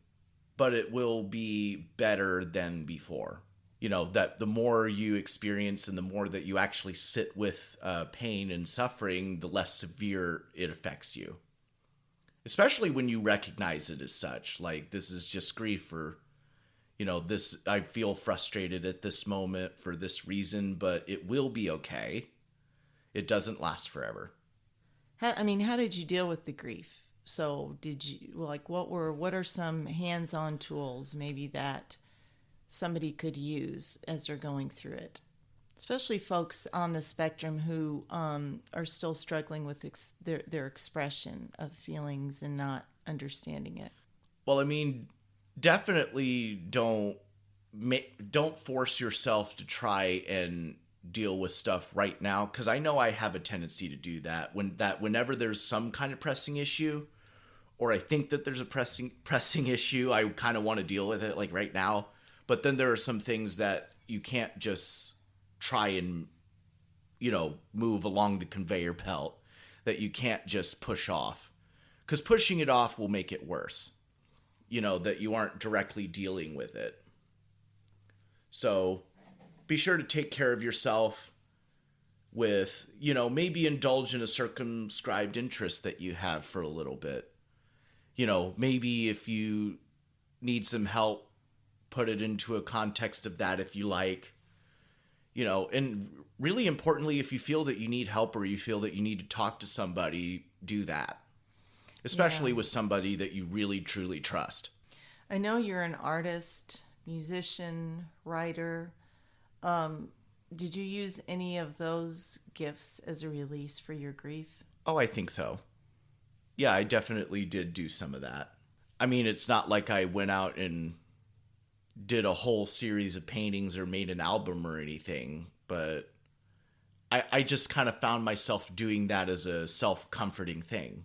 but it will be better than before. That the more you experience and the more that you actually sit with pain and suffering, the less severe it affects you. Especially when you recognize it as such. Like, this is just grief, or, this, I feel frustrated at this moment for this reason, but it will be okay. It doesn't last forever. How did you deal with the grief? So, did you, like, what are some hands-on tools maybe that somebody could use as they're going through it, especially folks on the spectrum who are still struggling with their expression of feelings and not understanding it. Well, I mean, definitely don't force yourself to try and deal with stuff right now, because I know I have a tendency to do that whenever there's some kind of pressing issue, or I think that there's a pressing issue, I kind of want to deal with it like right now. But then there are some things that you can't just try and move along the conveyor belt, that you can't just push off, because pushing it off will make it worse, that you aren't directly dealing with it. So be sure to take care of yourself with, maybe indulge in a circumscribed interest that you have for a little bit. Maybe if you need some help, put it into a context of that if you like. And really importantly, if you feel that you need help or you feel that you need to talk to somebody, do that. Especially with somebody that you really, truly trust. I know you're an artist, musician, writer. Did you use any of those gifts as a release for your grief? Oh, I think so. Yeah, I definitely did do some of that. I mean, it's not like I went out and did a whole series of paintings or made an album or anything, but I just kind of found myself doing that as a self-comforting thing.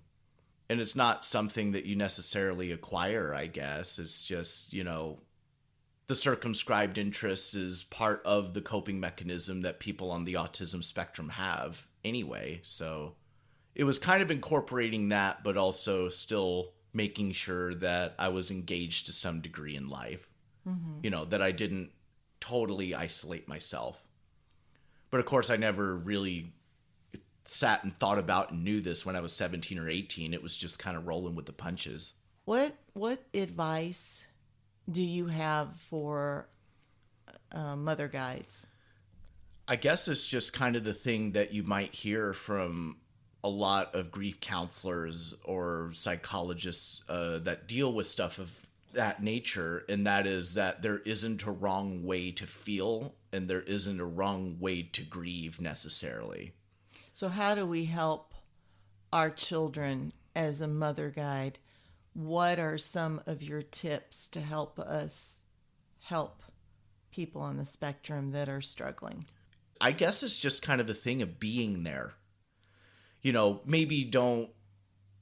And it's not something that you necessarily acquire, I guess. It's just, the circumscribed interest is part of the coping mechanism that people on the autism spectrum have anyway. So it was kind of incorporating that, but also still making sure that I was engaged to some degree in life. Mm-hmm. That I didn't totally isolate myself. But of course, I never really sat and thought about and knew this when I was 17 or 18. It was just kind of rolling with the punches. What advice do you have for mother guides? I guess it's just kind of the thing that you might hear from a lot of grief counselors or psychologists that deal with stuff of that nature, and that is that there isn't a wrong way to feel and there isn't a wrong way to grieve necessarily. So how do we help our children as a mother guide? What are some of your tips to help us help people on the spectrum that are struggling? I guess it's just kind of a thing of being there. Maybe don't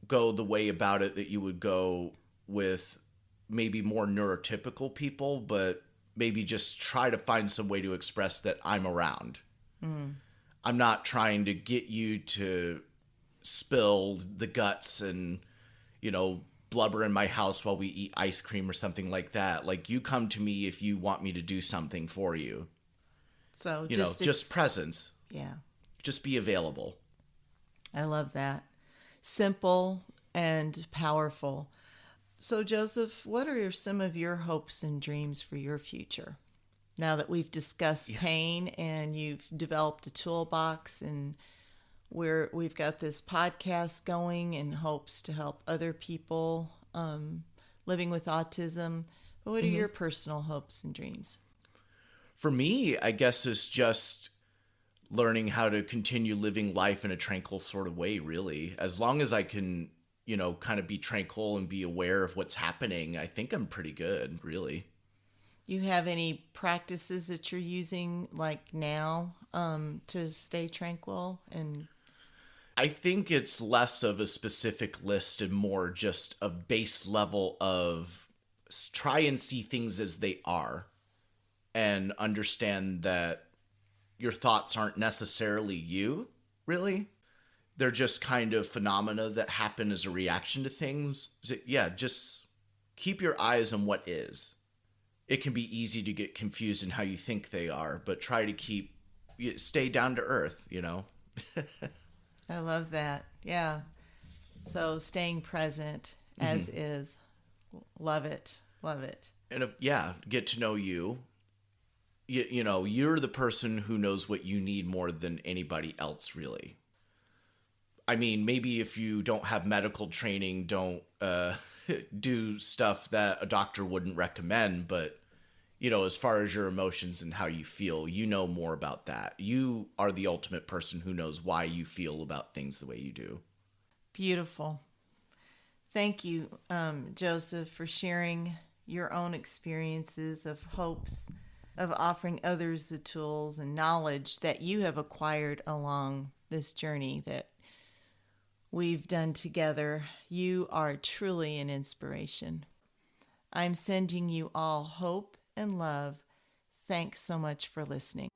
go the way about it that you would go with maybe more neurotypical people, but maybe just try to find some way to express that I'm around. Mm. I'm not trying to get you to spill the guts and, blubber in my house while we eat ice cream or something like that. Like, you come to me if you want me to do something for you. So just presence. Yeah. Just be available. I love that. Simple and powerful. So, Joseph, what are some of your hopes and dreams for your future? Now that we've discussed pain and you've developed a toolbox, and we've got this podcast going in hopes to help other people living with autism. But what are your personal hopes and dreams? For me, I guess it's just learning how to continue living life in a tranquil sort of way, really. As long as I can, kind of be tranquil and be aware of what's happening, I think I'm pretty good, really. You have any practices that you're using like now to stay tranquil? And I think it's less of a specific list and more just a base level of try and see things as they are and understand that your thoughts aren't necessarily you, really. They're just kind of phenomena that happen as a reaction to things. Just keep your eyes on what is. It can be easy to get confused in how you think they are, but try to stay down to earth, I love that. Yeah. So staying present as is. Love it. Love it. And get to know you. You're the person who knows what you need more than anybody else, really. I mean, maybe if you don't have medical training, don't do stuff that a doctor wouldn't recommend, but as far as your emotions and how you feel, you know more about that. You are the ultimate person who knows why you feel about things the way you do. Beautiful. Thank you, Joseph, for sharing your own experiences of hopes, of offering others the tools and knowledge that you have acquired along this journey that we've done together. You are truly an inspiration. I'm sending you all hope and love. Thanks so much for listening.